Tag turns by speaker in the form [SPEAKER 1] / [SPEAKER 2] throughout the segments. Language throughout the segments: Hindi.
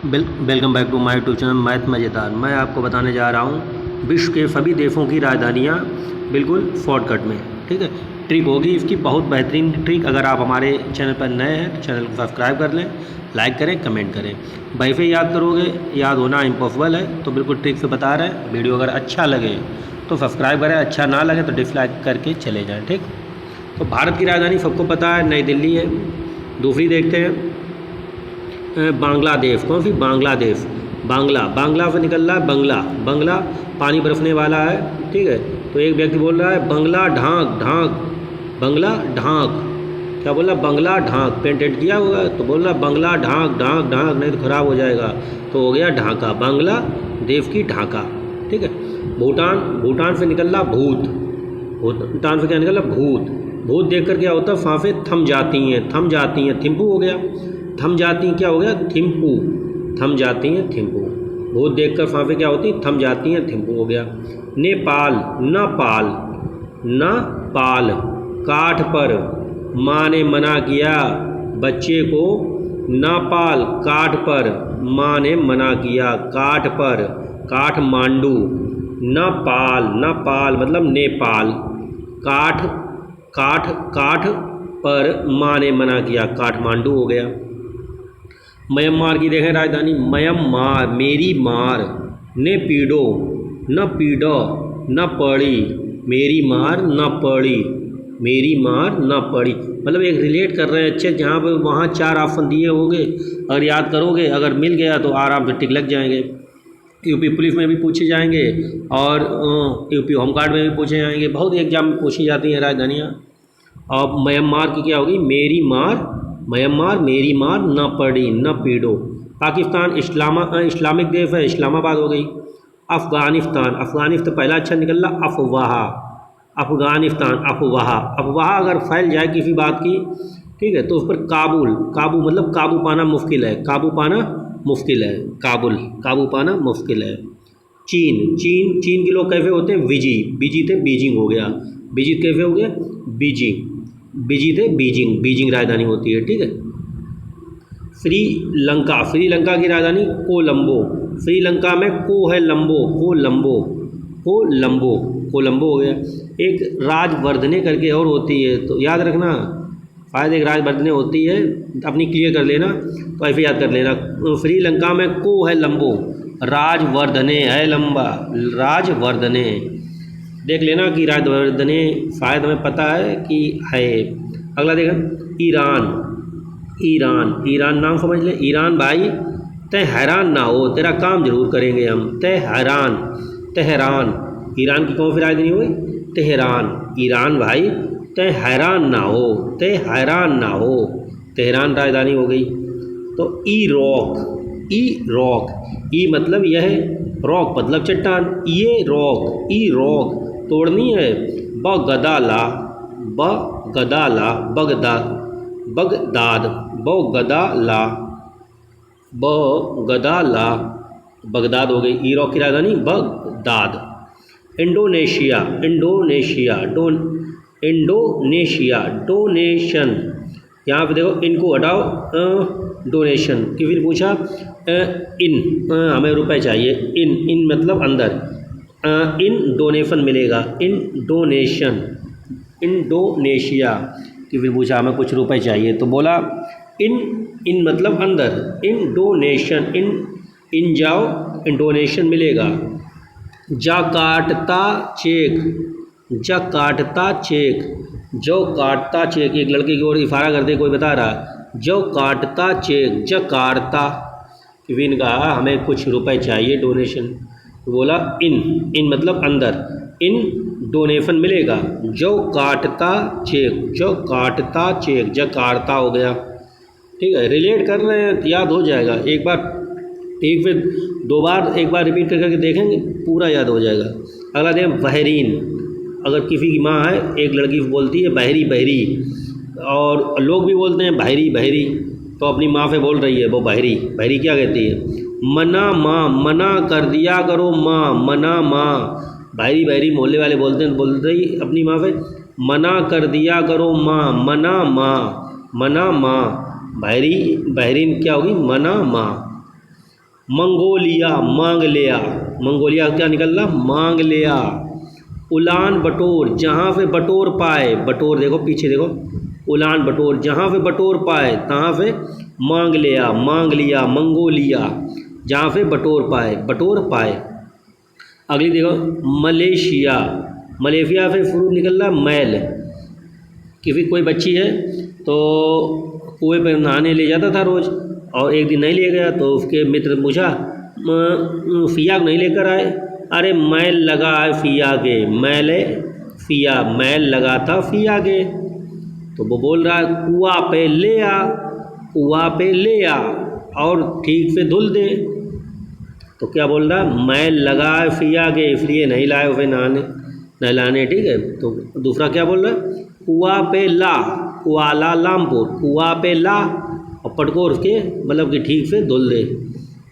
[SPEAKER 1] Welcome back to my YouTube channel math मज़ेदार। मैं आपको बताने जा रहा हूँ विश्व के सभी देशों की राजधानियाँ बिल्कुल शॉर्टकट में। ठीक है, ट्रिक होगी इसकी, बहुत बेहतरीन ट्रिक। अगर आप हमारे चैनल पर नए हैं तो चैनल को सब्सक्राइब कर लें, लाइक करें, कमेंट करें। वैसे याद करोगे, याद होना इम्पॉसिबल है, तो बिल्कुल ट्रिक से बता रहे हैं। वीडियो अगर अच्छा लगे तो सब्सक्राइब करें, अच्छा ना लगे तो डिसलाइक करके चले जाएँ। ठीक, तो भारत की राजधानी सबको पता है, नई दिल्ली है। दूसरी देखते हैं बांग्लादेश। कौन सी? बांग्लादेश। बांग्ला से निकल रहा है बंगला। बंगला पानी बरसने वाला है। ठीक है, तो एक व्यक्ति बोल रहा है बंगला ढांक ढांक, बंगला ढांक। क्या बोल रहा? बंगला ढांक। पेंट एंट किया होगा तो बोल रहा बंगला ढांक ढांक ढांक, नहीं तो खराब हो जाएगा, तो हो गया ढाका। बांग्ला देश की ढाका। ठीक है, भूटान से निकल रहा भूत। भूटान से क्या निकल रहा? भूत। भूत देख कर क्या होता है? सांसें थम जाती हैं, थिम्पू हो गया। थम जाती हैं, क्या हो गया? थिम्पू। थम जाती हैं, थिम्पू। भूत देखकर सांसें क्या होती हैं? थम जाती हैं, थिम्पू हो गया। नेपाल। न पाल। काठ पर माँ ने मना किया बच्चे को, न पाल। काठ पर माँ ने मना किया, काठ पर। काठमांडू। न पाल मतलब नेपाल। काठ पर माँ ने मना किया, काठमांडू हो गया। म्यांमार की देखें राजधानी, म्यांमार। मेरी मार। ने पीड़ो। न पीड़ो न पड़ी, मेरी मार न पड़ी, मेरी मार न पड़ी। मतलब एक रिलेट कर रहे हैं अच्छे, जहाँ पे वहाँ चार ऑप्शन दिए होंगे, अगर याद करोगे, अगर मिल गया तो आराम से टिक लग जाएंगे। यूपी पुलिस में भी पूछे जाएंगे और यूपी होमगार्ड में भी पूछे जाएंगे, बहुत एग्जाम में पूछी जाती हैं राजधानियाँ। और म्यांमार की क्या होगी? मेरी मार। म्यांमार मेरी मार न पड़ी न पीड़ो। पाकिस्तान इस्लामिक देश है, इस्लामाबाद हो गई। अफ़गानिस्तान पहला अच्छा निकल रहा अफवाह। अफ़गानिस्तान अफवाह अगर फैल जाए किसी बात की, ठीक है, तो उस पर काबू मतलब काबू पाना मुश्किल है, काबू पाना मुश्किल है। चीन के लोग कैसे होते हैं? बिजी थे, बीजिंग हो गया। बिजी कैसे हो गया? बिजी थे, बीजिंग राजधानी होती है। ठीक है, श्रीलंका की राजधानी कोलंबो। श्रीलंका में को है लंबो, कोलंबो हो गया। एक राजवर्धने करके और होती है, तो याद रखना, शायद एक राजवर्धने होती है, अपनी क्लियर कर लेना, तो ऐसे याद कर लेना। श्रीलंका में को है लंबो, राजवर्धने है लंबा, राजवर्धने देख लेना कि राजवर्धने शायद हमें पता है कि है। अगला देखा ईरान नाम समझ ले। ईरान भाई, तय हैरान ना हो, तेरा काम जरूर करेंगे हम। तेहरान ईरान की कौन सी राजधानी हुई? तेहरान। ईरान भाई, तय हैरान ना हो, तेहरान राजधानी हो गई। तो ई मतलब यह, रॉक मतलब चट्टान, ये रॉक तोड़नी है। बगदाला बगदाद हो गई। इराक की राजधानी बगदाद। डोनेशन, यहाँ पे देखो, इनको हटाओ, डोनेशन। किसी ने पूछा हमें रुपए चाहिए, इन मतलब अंदर, इन डोनेशन मिलेगा, इंडोनेशिया। किसी ने पूछा हमें कुछ रुपए चाहिए, तो बोला इन मतलब अंदर, इंडोनेशन। इन जाओ, इंडोनेशन मिलेगा। जकार्ता चेक, जो काटता चेक, एक लड़के की ओर इशारा करते कोई बता रहा, जो काटता चेक, जकार्ता। किसी ने कहा हमें कुछ रुपए चाहिए, डोनेशन, तो बोला इन मतलब अंदर, इन डोनेशन मिलेगा। जो काटता चेक, जकार्ता हो गया। ठीक है, रिलेट कर रहे हैं, याद हो जाएगा। एक से दो बार, एक बार रिपीट करके देखेंगे, पूरा याद हो जाएगा। अगला देखें बहरीन। अगर किसी की माँ है, एक लड़की बोलती है बहरी, और लोग भी बोलते हैं बहरी, तो अपनी माँ से बोल रही है वो बहरी क्या कहती है? मना कर दिया करो माँ, बहरी मोहल्ले वाले बोलते हैं, बोल रही अपनी माँ से मना कर दिया करो माँ, मना माँ। बहरीन क्या होगी? मना माँ। मंगोलिया मांग लिया, मंगोलिया क्या निकल रहा, मांग लिया। उलान बटोर जहाँ पे बटोर पाए, बटोर देखो पीछे देखो, उलान बटोर जहाँ पे बटोर पाए तहाँ पे मांग लिया, मांग लिया। मंगोलिया जहाँ पे बटोर पाए, बटोर पाए। अगली देखो मलेशिया, मलेशिया से फ्रूट निकल रहा मैल। कि कोई बच्ची है तो कुएं पर नहाने ले जाता था रोज़, और एक दिन नहीं ले गया तो उसके मित्र ने पूछा फ़िया नहीं लेकर आए। अरे मैल लगा है फ़िया के, मैल फ़िया, मैल लगा था फ़िया के। तो वो बोल रहा है कुआं पे ले आ, कुआं पे ले आ और ठीक से धुल दे। तो क्या बोल रहा है, मैल लगा है फ़िया के इसलिए नहीं लाए उसे नहाने, नहलाने। ठीक है। तो दूसरा क्या बोल रहा है, कुआं पे ला, कुआलालंपुर, कुआं पे ला और पटको उसके मतलब कि ठीक से धुल दे,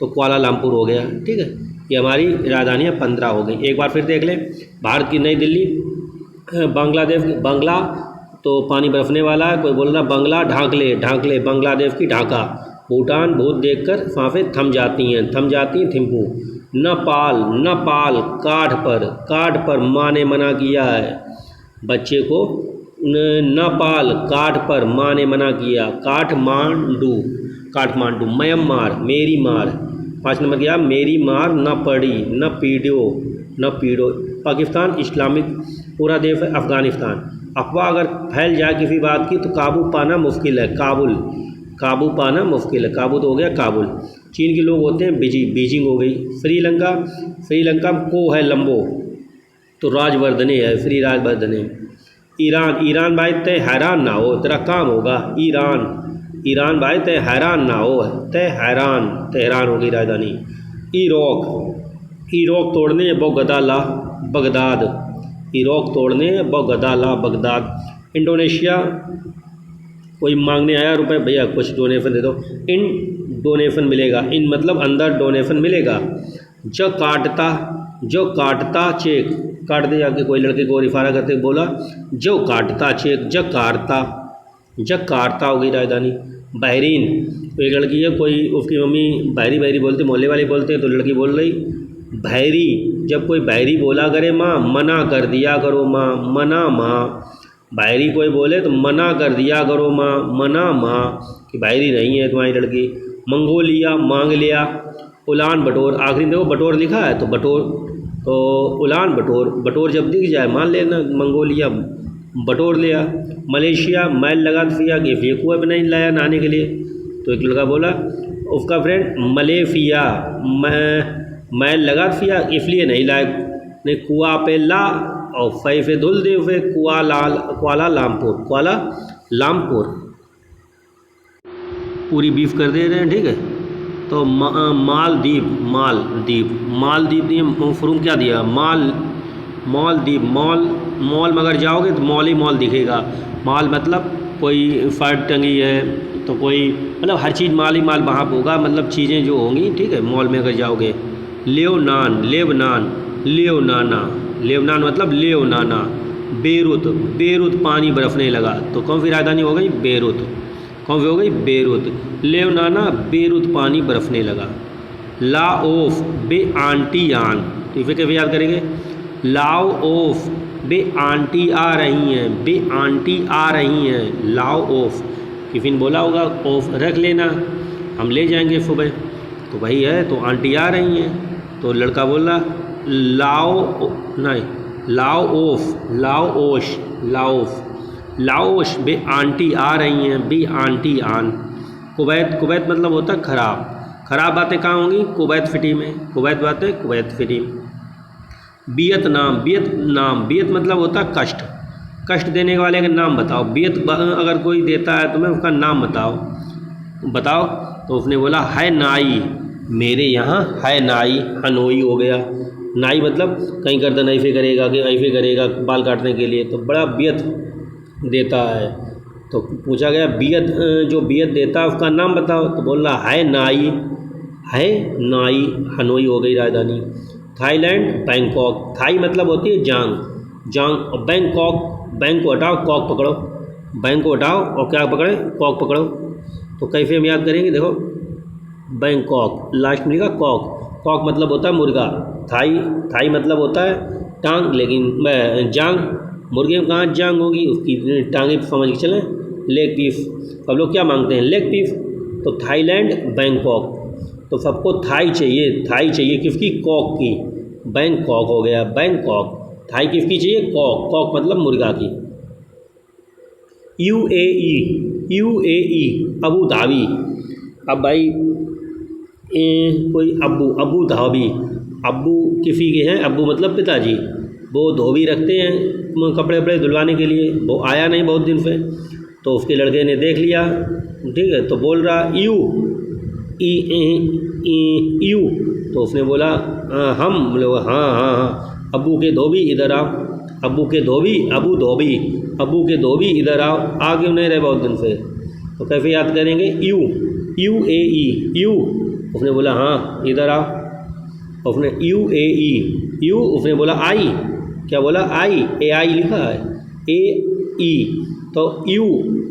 [SPEAKER 1] तो कुआलालंपुर हो गया। ठीक है। ये हमारी राजधानियाँ 15 हो गई। एक बार फिर देख लें, भारत की नई दिल्ली, बांग्लादेश की बांग्ला तो पानी बरसने वाला है, कोई बोल रहा बांग्ला ढांक ले, ढांक ले, बांग्लादेश की ढाका। भूटान भूत देखकर सांसें थम जाती हैं, थम जाती हैं थिम्पू। नेपाल, नेपाल काठ पर, काठ पर माँ ने मना किया है बच्चे को, नेपाल काठ पर माँ ने मना किया। काठमांडू, काठमांडू। म्यांमार मेरी मार, 5 नंबर किया, मेरी मार न पड़ी न पीड़ो, न पीड़ो। पाकिस्तान इस्लामिक पूरा देश है। अफ़गानिस्तान, अफवाह अगर फैल जाए किसी बात की तो काबू पाना मुश्किल है। काबुल, काबू पाना मुश्किल है, काबू तो हो गया काबुल। चीन के लोग होते हैं बिजी, बीजिंग हो गई। श्रीलंका, श्रीलंका को है लंबो तो राजवर्धने है, श्री राजवर्धने। ईरान, ईरान भाई तय हैरान ना हो, तेरा काम होगा। ईरान, ईरान भाई तय हैरान ना हो, तय हैरान, तेहरान होगी राजधानी। इराक, इराक तोड़ने बगदाला, बगदाद, इराक तोड़ने बगदाला, बगदाद। इंडोनेशिया, कोई मांगने आया रुपए, भैया कुछ डोनेशन दे दो, इन डोनेशन मिलेगा। इन मतलब अंदर डोनेशन मिलेगा। जकार्ता, जो काटता चेक, काट दे जाके कोई लड़के को इशारा करते बोला जो काटता चेक, जकार्ता, जकार्ता होगी राजधानी। बहरीन, तो एक लड़की है, कोई उसकी मम्मी बहरी बहरी बोलते, मोहल्ले वाले बोलते हैं, तो लड़की बोल रही बहरी। जब कोई बहरी बोला करे माँ, मना कर दिया करो माँ, मना माँ। बहरी कोई बोले तो मना कर दिया करो माँ, मना माँ कि बहरी नहीं है तुम्हारी लड़की। मंगोलिया मांग लिया। उलान बटोर, आखिरी देखो बटोर लिखा है तो बटोर, तो उलान बटोर, बटोर जब दिख जाए मान लेना मंगोलिया बटोर लिया। मलेशिया मैल लगा दिया कि फिर कुएं भी नहीं लाया नहाने के लिए। तो एक लड़का बोला उसका फ्रेंड मलेशिया, मैल लगा दिया इसलिए नहीं लाए, नहीं कुआं पे ला और फै से धुल दे उसे, कुआलालंपुर, कुआलालंपुर। पूरी बीफ कर दे रहे हैं। ठीक है। तो मालदीव, मालदीव, मालदीव दिए फ्रूम क्या दिया, मालदीव, मॉल, मॉल में अगर जाओगे तो मॉल ही मॉल दिखेगा। मॉल मतलब कोई शर्ट टंगी है तो कोई मतलब हर चीज़ माल ही माल वहाँ पर होगा, मतलब चीज़ें जो होंगी। ठीक है। मॉल में अगर जाओगे। लेबनान, लेबनान, लेबनाना, लेबनान मतलब लेबनाना। बेरूत, बेरूत पानी बरसने लगा, तो कौन सी राजधानी हो गई, बेरूत। कौन सी हो गई, बेरूत। लेबनाना बेरूत पानी बरसने लगा। लाओस बे आंटी आन, तो इसे कैसे याद करेंगे, लाओस बे आंटी आ रही हैं, बे आंटी आ रही हैं, लाओस। किसी ने बोला होगा ऑफ रख लेना, हम ले जाएंगे सुबह, तो वही है, तो आंटी आ रही हैं। तो लड़का बोला लाओ, नहीं लाओस, लाओस, लाओस, लाओस बे आंटी आ रही हैं, बे आंटी आन। कुवैत, कुवैत मतलब होता है ख़राब, ख़राब बातें कहाँ होंगी, कुवैत सिटी में, कुवैत बातें कुवैत सिटी। वियतनाम, वियतनाम, वियत मतलब होता है कष्ट, कष्ट देने वाले का नाम बताओ। वियत अगर कोई देता है तुम्हें उसका नाम बताओ, बताओ। तो उसने बोला है नाई, मेरे यहाँ है नाई, हनोई हो गया। नाई मतलब कहीं गर्दन ऐसे करेगा कि ऐसे करेगा बाल काटने के लिए, तो बड़ा वियत देता है। तो पूछा गया वियत, जो वियत देता है उसका नाम बताओ, तो बोल रहा है नाई, है नाई, हनोई हो गई राजधानी। थाईलैंड, बैंकॉक, थाई मतलब होती है जांग, जांग, और बैंकॉक, बैंक को हटाओ कॉक पकड़ो, बैंक को हटाओ और क्या पकड़े, कॉक पकड़ो। तो कैसे हम याद करेंगे, देखो बैंकॉक, लास्ट में लिखा कॉक, कॉक मतलब होता है मुर्गा, थाई, थाई मतलब होता है टांग, लेकिन जांग, मुर्गे में कहाँ जांग होगी, उसकी टांगें समझ के चलें, लेग पीस। सब लोग क्या मांगते हैं, लेग पीस। तो थाईलैंड बैंकॉक, तो सबको थाई चाहिए, थाई चाहिए किसकी, कॉक की, बैंकॉक हो गया बैंकॉक, थाई किसकी चाहिए, कॉक, कॉक मतलब मुर्गा की। यूएई, यूएई अबू धाबी, अब भाई कोई अब्बू, अबू धाबी, अब्बू किसी के हैं, अब्बू मतलब पिताजी, वो धोबी रखते हैं कपड़े वपड़े धुलवाने के लिए, वो आया नहीं बहुत दिन से, तो उसके लड़के ने देख लिया, ठीक है, तो बोल रहा यू यू, तो उसने बोला हम, बोले हाँ हाँ हाँ, अब्बू के धोबी इधर आओ, अब्बू के धोबी, अबू धोबी, अब्बू के धोबी इधर आओ, आ क्यों नहीं रहे बहुत दिन से, तो कैसे याद करेंगे, you, U A E, you, उसने बोला हाँ इधर आओ, उसने यू ए ई, यू, उसने बोला आई, क्या बोला आई, ए आई लिखा है, ए ई, तो यू,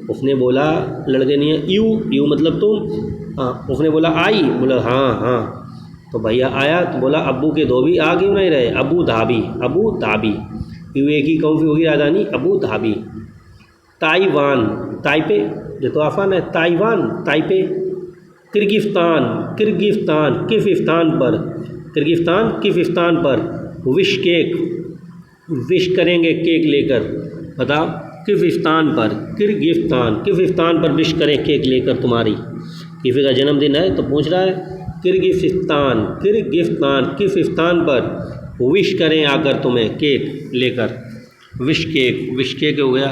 [SPEAKER 1] उसने बोला लड़के ने यू, यू मतलब तुम, हाँ, उसने बोला आई, बोला हाँ हाँ, तो भैया आया तो बोला अब्बू के धोबी आ क्यों नहीं रहे, Abu Dhabi, Abu Dhabi, U A की कौन सी होगी राजधानी, अबू धाबी। ताइवान, ताइपे, ये तो आसान है, ताइवान, ताइपे। किर्गिस्तान, किर्गिस्तान किस स्थान पर, किर्गिस्तान किस स्थान पर, विश केक, विश करेंगे केक लेकर, बताओ किस स्थान पर, किर्गिस्तान किस स्थान पर विश करें केक लेकर, तुम्हारी किसी का जन्मदिन है तो पूछ रहा है, किर्गिस्तान, किर्गिस्तान किस स्थान पर विश करें आकर तुम्हें केक लेकर, विश केक, विश केक हो गया।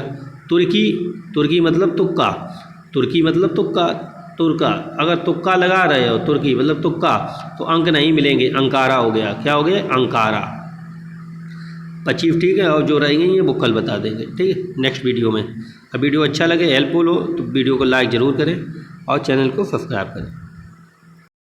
[SPEAKER 1] तुर्की, तुर्की मतलब तुक्का, तुर्की मतलब तुक्का, तुर्का, अगर तुक्का लगा रहे हो, तुर्की मतलब तुक्का, तो अंक नहीं मिलेंगे, अंकारा हो गया, क्या हो गया, अंकारा। 25 ठीक है, और जो रहेंगे ये वो कल बता देंगे, ठीक है, नेक्स्ट वीडियो में। अब वीडियो अच्छा लगे, हेल्पफुल हो तो वीडियो को लाइक ज़रूर करें और चैनल को सब्सक्राइब करें।